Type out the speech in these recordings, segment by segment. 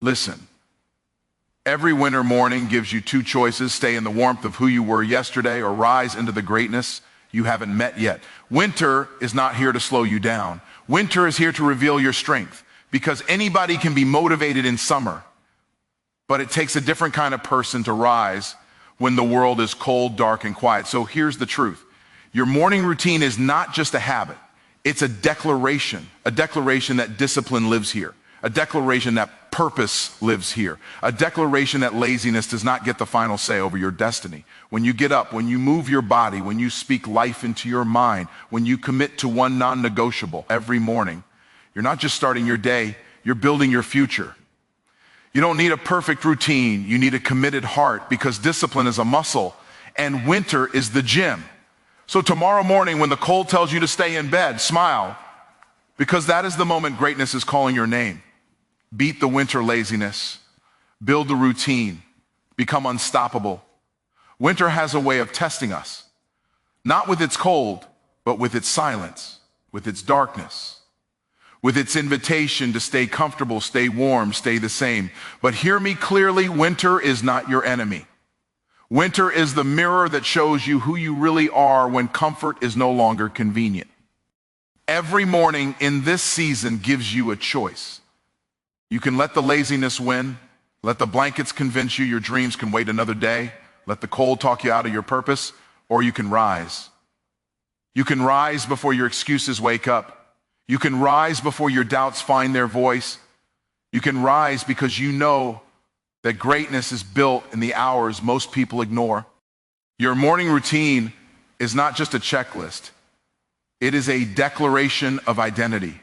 Listen, every winter morning gives you two choices: stay in the warmth of who you were yesterday or rise into the greatness you haven't met yet. Winter is not here to slow you down. Winter is here to reveal your strength, because anybody can be motivated in summer, but it takes a different kind of person to rise when the world is cold, dark, and quiet. So here's the truth. Your morning routine is not just a habit. It's a declaration that discipline lives here, a declaration that purpose lives here, a declaration that laziness does not get the final say over your destiny. When you get up, when you move your body, when you speak life into your mind, when you commit to one non-negotiable every morning, you're not just starting your day, you're building your future. You don't need a perfect routine, you need a committed heart, because discipline is a muscle and winter is the gym. So tomorrow morning when the cold tells you to stay in bed, smile, because that is the moment greatness is calling your name. Beat the winter laziness, build the routine, become unstoppable. Winter has a way of testing us, not with its cold, but with its silence, with its darkness, with its invitation to stay comfortable, stay warm, stay the same. But hear me clearly, winter is not your enemy. Winter is the mirror that shows you who you really are when comfort is no longer convenient. Every morning in this season gives you a choice. You can let the laziness win, let the blankets convince you your dreams can wait another day, let the cold talk you out of your purpose, or you can rise. You can rise before your excuses wake up. You can rise before your doubts find their voice. You can rise because you know that greatness is built in the hours most people ignore. Your morning routine is not just a checklist. It is a declaration of identity.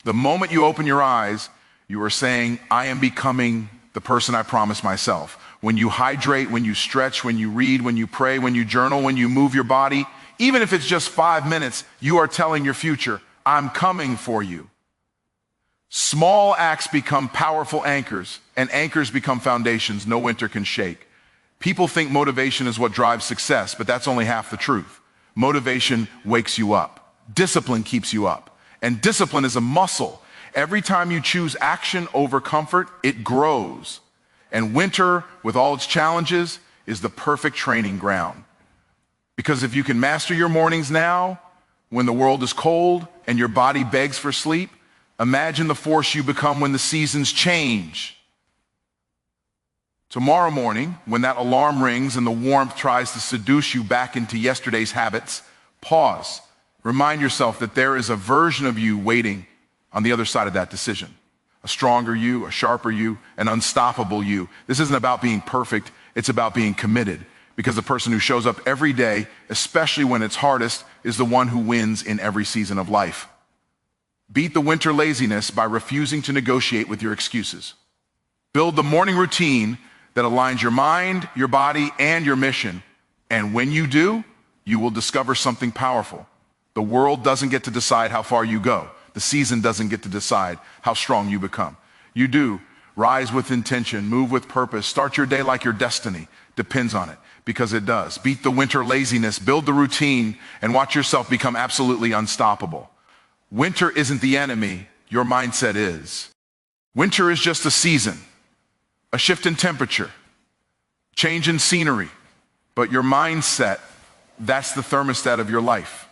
The moment you open your eyes, you are saying, I am becoming the person I promised myself. When you hydrate, when you stretch, when you read, when you pray, when you journal, when you move your body, even if it's just 5 minutes, you are telling your future, I'm coming for you. Small acts become powerful anchors, and anchors become foundations no winter can shake. People think motivation is what drives success, but that's only half the truth. Motivation wakes you up. Discipline keeps you up. And discipline is a muscle. Every time you choose action over comfort, it grows. And winter, with all its challenges, is the perfect training ground. Because if you can master your mornings now, when the world is cold and your body begs for sleep, imagine the force you become when the seasons change. Tomorrow morning, when that alarm rings and the warmth tries to seduce you back into yesterday's habits, pause. Remind yourself that there is a version of you waiting on the other side of that decision. A stronger you, a sharper you, an unstoppable you. This isn't about being perfect, it's about being committed. Because the person who shows up every day, especially when it's hardest, is the one who wins in every season of life. Beat the winter laziness by refusing to negotiate with your excuses. Build the morning routine that aligns your mind, your body, and your mission. And when you do, you will discover something powerful. The world doesn't get to decide how far you go. The season doesn't get to decide how strong you become. You do. Rise with intention, move with purpose, start your day like your destiny depends on it, because it does. Beat the winter laziness, build the routine, and watch yourself become absolutely unstoppable. Winter isn't the enemy, your mindset is. Winter is just a season, a shift in temperature, change in scenery, but your mindset, that's the thermostat of your life.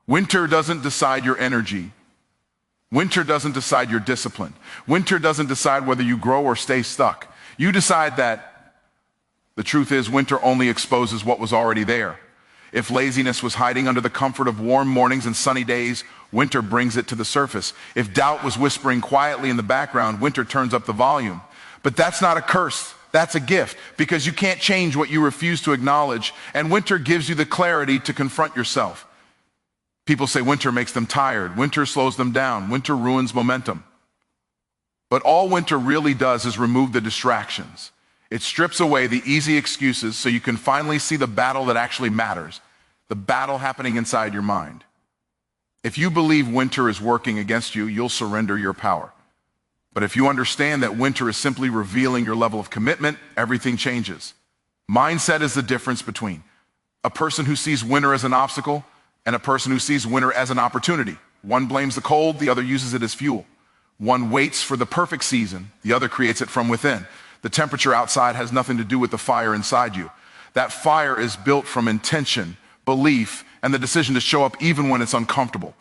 Winter doesn't decide your energy. Winter doesn't decide your discipline. Winter doesn't decide whether you grow or stay stuck. You decide that. The truth is, winter only exposes what was already there. If laziness was hiding under the comfort of warm mornings and sunny days, winter brings it to the surface. If doubt was whispering quietly in the background, winter turns up the volume. But that's not a curse, that's a gift, because you can't change what you refuse to acknowledge, and winter gives you the clarity to confront yourself. People say winter makes them tired, winter slows them down, winter ruins momentum. But all winter really does is remove the distractions. It strips away the easy excuses so you can finally see the battle that actually matters, the battle happening inside your mind. If you believe winter is working against you, you'll surrender your power. But if you understand that winter is simply revealing your level of commitment, everything changes. Mindset is the difference between a person who sees winter as an obstacle and a person who sees winter as an opportunity. One blames the cold, the other uses it as fuel. One waits for the perfect season, the other creates it from within. The temperature outside has nothing to do with the fire inside you. That fire is built from intention, belief, and the decision to show up even when it's uncomfortable.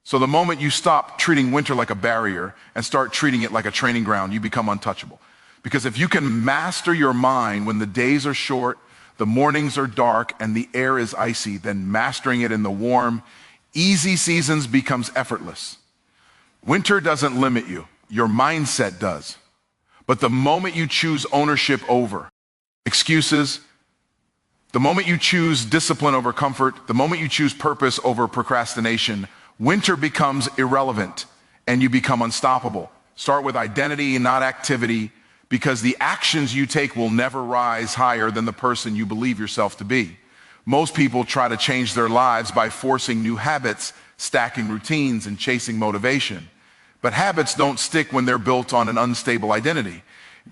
So the moment you stop treating winter like a barrier and start treating it like a training ground, you become untouchable. Because if you can master your mind when the days are short, the mornings are dark, and the air is icy, then mastering it in the warm, easy seasons becomes effortless. Winter doesn't limit you. Your mindset does. But the moment you choose ownership over excuses, the moment you choose discipline over comfort, the moment you choose purpose over procrastination, winter becomes irrelevant and you become unstoppable. Start with identity and not activity, because the actions you take will never rise higher than the person you believe yourself to be. Most people try to change their lives by forcing new habits, stacking routines, and chasing motivation. But habits don't stick when they're built on an unstable identity.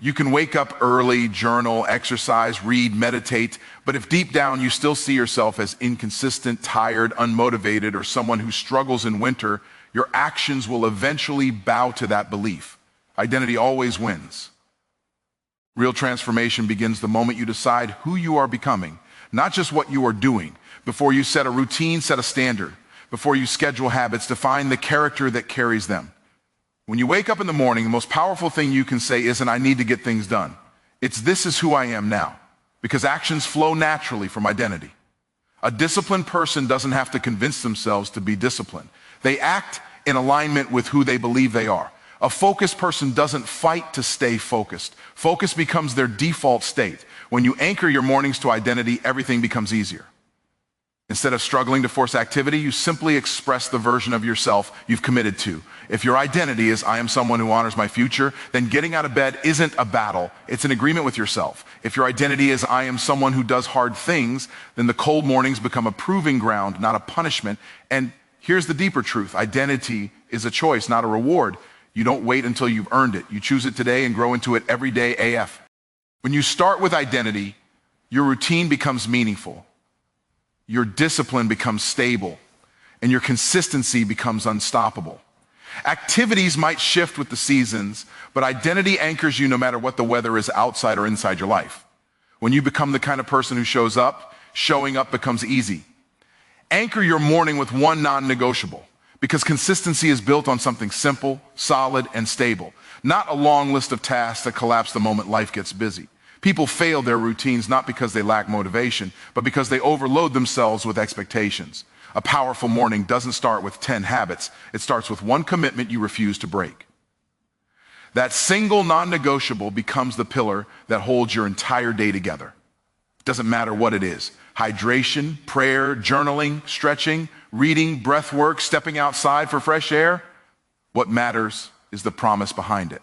You can wake up early, journal, exercise, read, meditate, but if deep down you still see yourself as inconsistent, tired, unmotivated, or someone who struggles in winter, your actions will eventually bow to that belief. Identity always wins. Real transformation begins the moment you decide who you are becoming, not just what you are doing. Before you set a routine, set a standard. Before you schedule habits, define the character that carries them. When you wake up in the morning, the most powerful thing you can say isn't, "I need to get things done." It's, "This is who I am now," because actions flow naturally from identity. A disciplined person doesn't have to convince themselves to be disciplined. They act in alignment with who they believe they are. A focused person doesn't fight to stay focused. Focus becomes their default state. When you anchor your mornings to identity, everything becomes easier. Instead of struggling to force activity, you simply express the version of yourself you've committed to. If your identity is, "I am someone who honors my future," then getting out of bed isn't a battle. It's an agreement with yourself. If your identity is, "I am someone who does hard things," then the cold mornings become a proving ground, not a punishment. And here's the deeper truth. Identity is a choice, not a reward. You don't wait until you've earned it. You choose it today and grow into it every day AF. When you start with identity, your routine becomes meaningful. Your discipline becomes stable, and your consistency becomes unstoppable. Activities might shift with the seasons, but identity anchors you no matter what the weather is outside or inside your life. When you become the kind of person who shows up, showing up becomes easy. Anchor your morning with one non-negotiable, because consistency is built on something simple, solid, and stable, not a long list of tasks that collapse the moment life gets busy. People fail their routines not because they lack motivation, but because they overload themselves with expectations. A powerful morning doesn't start with 10 habits. It starts with one commitment you refuse to break. That single non-negotiable becomes the pillar that holds your entire day together. It doesn't matter what it is. Hydration, prayer, journaling, stretching, reading, breath work, stepping outside for fresh air. What matters is the promise behind it.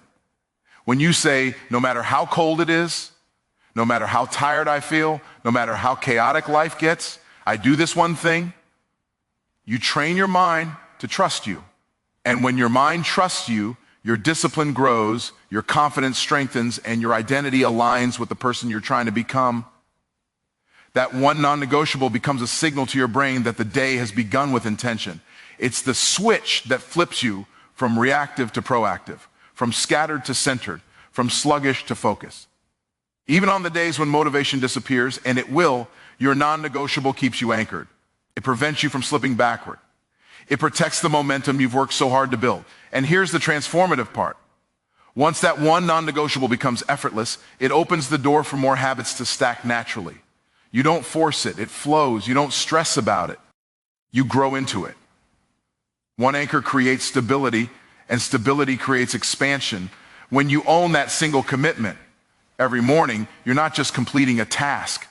When you say, "No matter how cold it is, no matter how tired I feel, no matter how chaotic life gets, I do this one thing," you train your mind to trust you. And when your mind trusts you, your discipline grows, your confidence strengthens, and your identity aligns with the person you're trying to become. That one non-negotiable becomes a signal to your brain that the day has begun with intention. It's the switch that flips you from reactive to proactive, from scattered to centered, from sluggish to focused. Even on the days when motivation disappears, and it will, your non-negotiable keeps you anchored. It prevents you from slipping backward. It protects the momentum you've worked so hard to build. And here's the transformative part. Once that one non-negotiable becomes effortless, it opens the door for more habits to stack naturally. You don't force it, it flows. You don't stress about it. You grow into it. One anchor creates stability, and stability creates expansion. When you own that single commitment every morning, you're not just completing a task.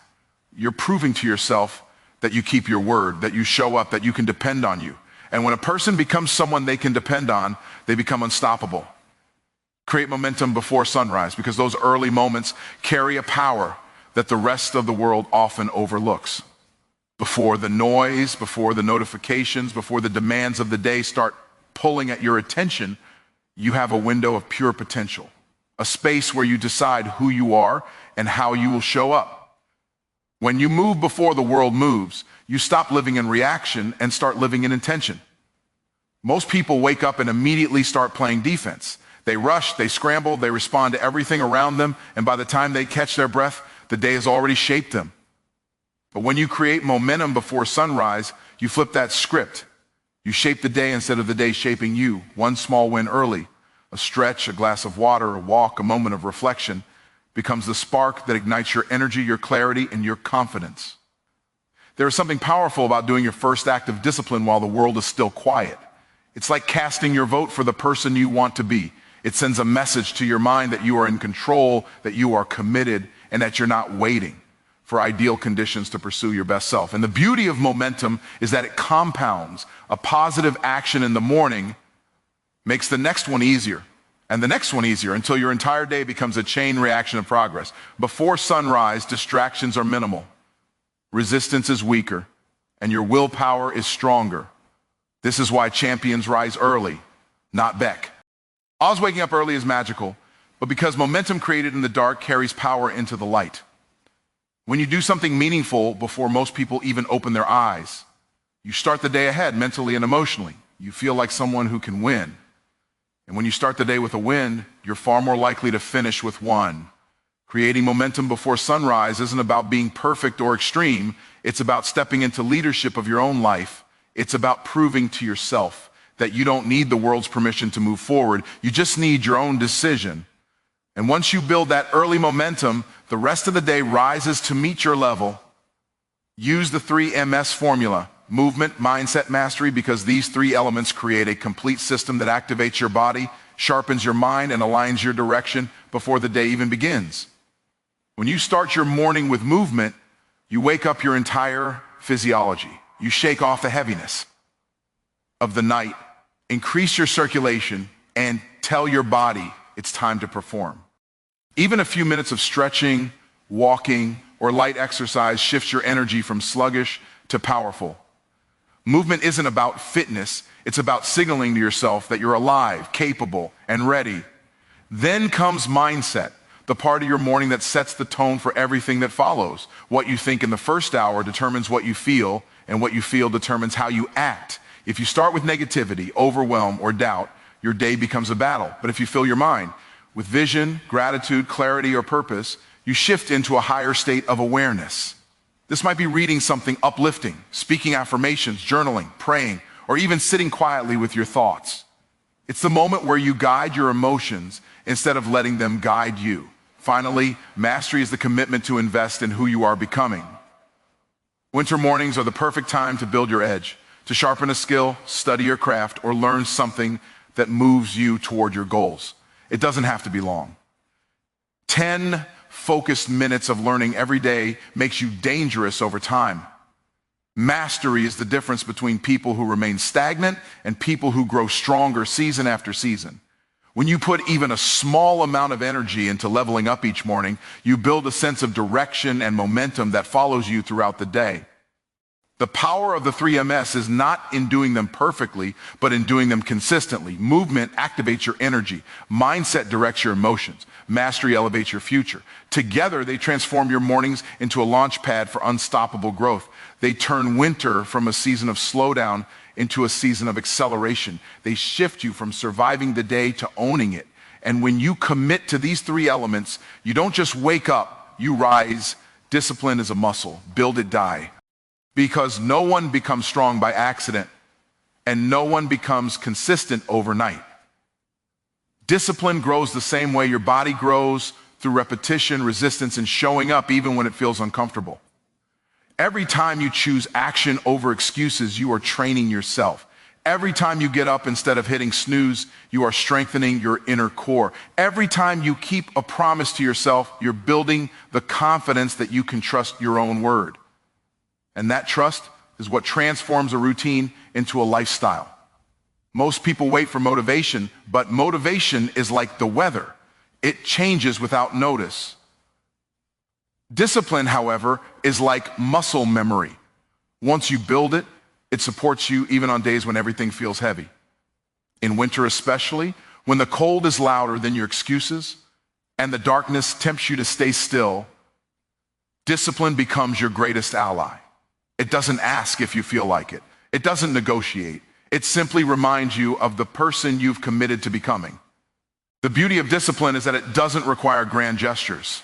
You're proving to yourself that you keep your word, that you show up, that you can depend on you. And when a person becomes someone they can depend on, they become unstoppable. Create momentum before sunrise, because those early moments carry a power that the rest of the world often overlooks. Before the noise, before the notifications, before the demands of the day start pulling at your attention, you have a window of pure potential, a space where you decide who you are and how you will show up. When you move before the world moves, you stop living in reaction and start living in intention. Most people wake up and immediately start playing defense. They rush, they scramble, they respond to everything around them, and by the time they catch their breath, the day has already shaped them. But when you create momentum before sunrise, you flip that script. You shape the day instead of the day shaping you. One small win early, a stretch, a glass of water, a walk, a moment of reflection, becomes the spark that ignites your energy, your clarity, and your confidence. There is something powerful about doing your first act of discipline while the world is still quiet. It's like casting your vote for the person you want to be. It sends a message to your mind that you are in control, that you are committed, and that you're not waiting for ideal conditions to pursue your best self. And the beauty of momentum is that it compounds. A positive action in the morning makes the next one easier, and the next one easier, until your entire day becomes a chain reaction of progress. Before sunrise, distractions are minimal, resistance is weaker, and your willpower is stronger. This is why champions rise early, not beg. Always waking up early is magical, but because momentum created in the dark carries power into the light. When you do something meaningful before most people even open their eyes, you start the day ahead mentally and emotionally. You feel like someone who can win. And when you start the day with a win, you're far more likely to finish with one. Creating momentum before sunrise isn't about being perfect or extreme. It's about stepping into leadership of your own life. It's about proving to yourself that you don't need the world's permission to move forward. You just need your own decision. And once you build that early momentum, the rest of the day rises to meet your level. Use the 3MS formula: movement, mindset, mastery, because these three elements create a complete system that activates your body, sharpens your mind, and aligns your direction before the day even begins. When you start your morning with movement, you wake up your entire physiology. You shake off the heaviness of the night, increase your circulation, and tell your body it's time to perform. Even a few minutes of stretching, walking, or light exercise shifts your energy from sluggish to powerful. Movement isn't about fitness, it's about signaling to yourself that you're alive, capable, and ready. Then comes mindset, the part of your morning that sets the tone for everything that follows. What you think in the first hour determines what you feel, and what you feel determines how you act. If you start with negativity, overwhelm, or doubt, your day becomes a battle. But if you fill your mind with vision, gratitude, clarity, or purpose, you shift into a higher state of awareness. This might be reading something uplifting, speaking affirmations, journaling, praying, or even sitting quietly with your thoughts. It's the moment where you guide your emotions instead of letting them guide you. Finally, mastery is the commitment to invest in who you are becoming. Winter mornings are the perfect time to build your edge, to sharpen a skill, study your craft, or learn something that moves you toward your goals. It doesn't have to be long. 10 focused minutes of learning every day makes you dangerous over time. Mastery is the difference between people who remain stagnant and people who grow stronger season after season. When you put even a small amount of energy into leveling up each morning, you build a sense of direction and momentum that follows you throughout the day. The power of the 3MS is not in doing them perfectly, but in doing them consistently. Movement activates your energy. Mindset directs your emotions. Mastery elevates your future. Together, they transform your mornings into a launch pad for unstoppable growth. They turn winter from a season of slowdown into a season of acceleration. They shift you from surviving the day to owning it. And when you commit to these three elements, you don't just wake up, you rise. Discipline is a muscle. Build it, die. Because no one becomes strong by accident, and no one becomes consistent overnight. Discipline grows the same way your body grows, through repetition, resistance, and showing up even when it feels uncomfortable. Every time you choose action over excuses, you are training yourself. Every time you get up instead of hitting snooze, you are strengthening your inner core. Every time you keep a promise to yourself, you're building the confidence that you can trust your own word. And that trust is what transforms a routine into a lifestyle. Most people wait for motivation, but motivation is like the weather. It changes without notice. Discipline, however, is like muscle memory. Once you build it, it supports you even on days when everything feels heavy. In winter especially, when the cold is louder than your excuses and the darkness tempts you to stay still, discipline becomes your greatest ally. It doesn't ask if you feel like it. It doesn't negotiate. It simply reminds you of the person you've committed to becoming. The beauty of discipline is that it doesn't require grand gestures.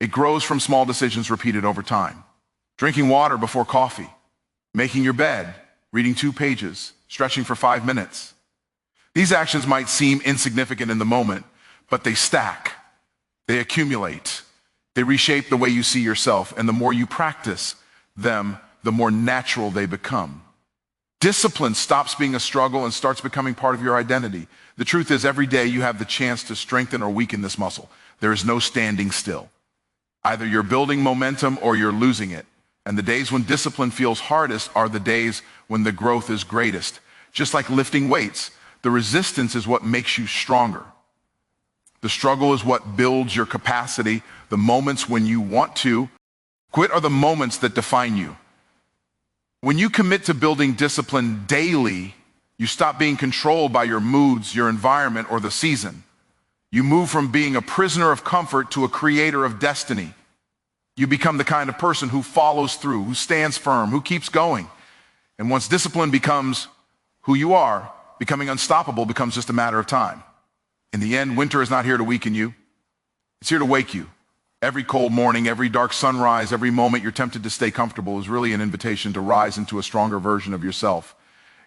It grows from small decisions repeated over time. Drinking water before coffee, making your bed, reading 2 pages, stretching for 5 minutes. These actions might seem insignificant in the moment, but they stack, they accumulate, they reshape the way you see yourself, and the more you practice them, the more natural they become. Discipline stops being a struggle and starts becoming part of your identity. The truth is, every day you have the chance to strengthen or weaken this muscle. There is no standing still. Either you're building momentum or you're losing it. And the days when discipline feels hardest are the days when the growth is greatest. Just like lifting weights, the resistance is what makes you stronger. The struggle is what builds your capacity. The moments when you want to quit are the moments that define you. When you commit to building discipline daily, you stop being controlled by your moods, your environment, or the season. You move from being a prisoner of comfort to a creator of destiny. You become the kind of person who follows through, who stands firm, who keeps going. And once discipline becomes who you are, becoming unstoppable becomes just a matter of time. In the end, winter is not here to weaken you. It's here to wake you. Every cold morning, every dark sunrise, every moment you're tempted to stay comfortable is really an invitation to rise into a stronger version of yourself.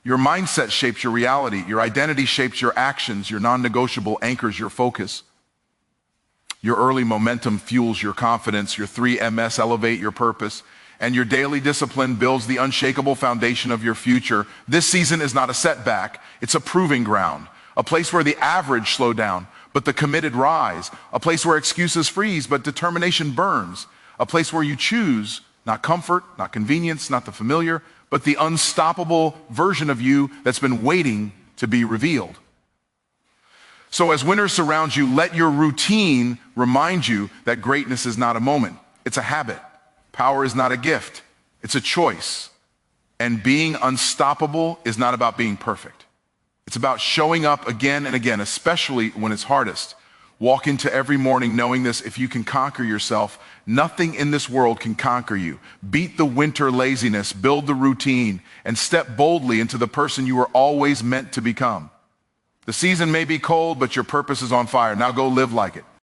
Your mindset shapes your reality. Your identity shapes your actions. Your non-negotiable anchors your focus. Your early momentum fuels your confidence. Your 3 Ms elevate your purpose. And your daily discipline builds the unshakable foundation of your future. This season is not a setback. It's a proving ground. A place where the average slow down, but the committed rise. A place where excuses freeze, but determination burns. A place where you choose not comfort, not convenience, not the familiar, but the unstoppable version of you that's been waiting to be revealed. So as winter surrounds you, let your routine remind you that greatness is not a moment. It's a habit. Power is not a gift. It's a choice. And being unstoppable is not about being perfect. It's about showing up again and again, especially when it's hardest. Walk into every morning knowing this: if you can conquer yourself, nothing in this world can conquer you. Beat the winter laziness, build the routine, and step boldly into the person you were always meant to become. The season may be cold, but your purpose is on fire. Now go live like it.